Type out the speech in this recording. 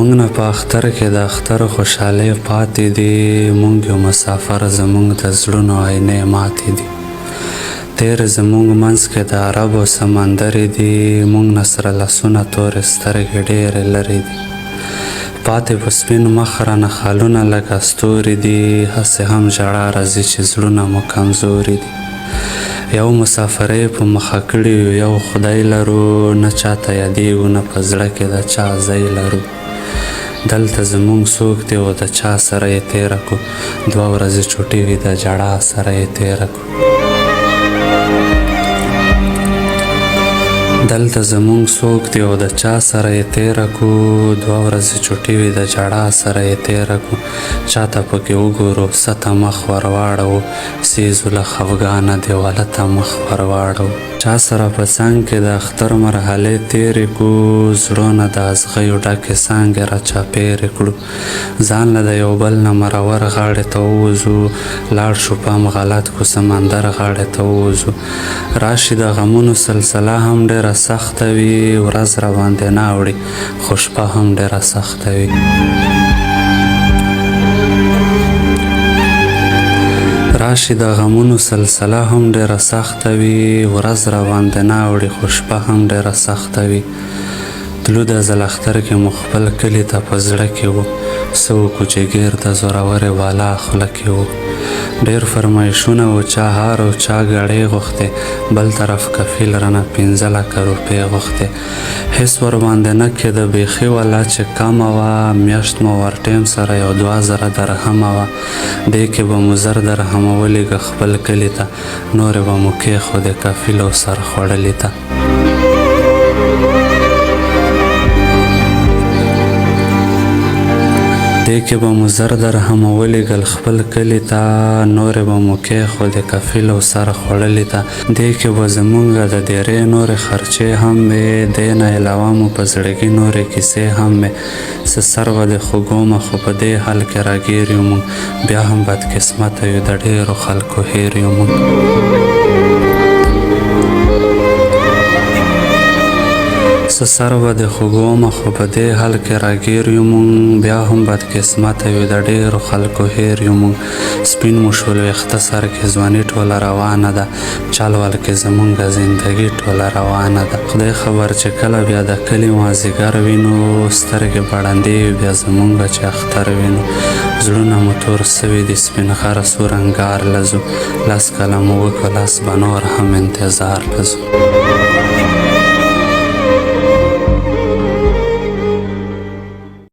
زمونږ نه په اختر کې د اختر خوشحالۍ پاتې دي، مونږ یو مسافر زمونږ د زړونو آینې ماتې دي. تیر زمونږ منځ کې د عربو سمندرې دي، مونږ نه سره لاسونه تورې سترګې ډېرې لرې دي. پاتې په سپین مخ رانه خالونه لکه ستوري دي، هسې هم ژړا راځي چې زړونه مو کمزوري دي. یو مسافرۍ په مخه کړي یو خدای لرو، نه چاته یادېږو نه په زړه کې د چا ځای لرو. دلته زمونږ څوک دی او د چا سره یې تېره کړو، 2 ورځې چوټې وي د ژړا سره یې تېره کړو. دلته زمونږ څوک دی او د چا سره یې تېره کړو، 2 ورځې چوټې وي د ژړا سره یې تېره کړو. چاته پکې وګورو سته مخ ورواړو، سیزو له خفګانه دیواله ته مخ ورواړو. چا سره په څنګ کې د اختر مرحلې تېرې کړو، زړونه د ازغیو ډکې څانګې را چاپېرې کړو. ځان له د یو بل نه مرور غاړې ته ووځو، لاړ شو پام غلط کو سمندر غاړې ته ووځو. راشي د غمونو سلسله هم ډېره سخته وي، ورځ را باندې نه اوړي خو شپه هم ډېره سخته وي. راشي د غمونو سلسله هم ډېره سخته وي، ورځ را باندې نه اوړي خو شپه هم ډېره سخته وي. تلو د ځل اختر کې مو خپل کلي ته په زړه کې وو، څه وکړو چې ګیر د زورورې والا خوله کې وو. ډېر فرمایشونه و چا هار او چا ګړۍ غوښتې، بل طرف کفیل رانه 15 لکه روپۍ غوښتې. هېڅ ورباندې نه کېده بیخي والا چې کمه وه، میاشت مو ور ټیم سره یو 2000 درهمه وه. دې کې به مو 1000 درهمه ولېږه خپل کلي ته، نورې به مو کېښودې کفیل او سر خوړلي ته. دې کې به مو 1000 درهمه ولېږل خپل کلي ته، نورې به مو کېښودې کفیل او سر خوړلي ته. دې کې به زمونږ د ډېرې نورې خرچې هم وې، دې نه علاوه مو په زړګي نورې کیسې هم وې. څه سر به دې خوږومه خو په دې حال کې راګیر یو مونږ، بیا هم بدقسمته یو د ډېرو خلکو هیر یو مونږ. څه سر به دې خوږومه خو په دې حال کې راګیر یو مونږ، بیا هم بدقسمته یو د ډېرو خلکو هیر یو مونږ. سپین مو شول ویښته سر کې ځواني ټوله روانه ده، چل ول کې زمونږ زندګي ټوله روانه ده. خدای خبر چې کله بیا د کلي مازدیګر وینو، سترګې بړندې وي بیا زمونږ چې اختر وینو. زړونه مو تور سوي دي سپین غره سور انګار لزو، 10 کاله مو وکړه 10 به نور هم انتظار لزو.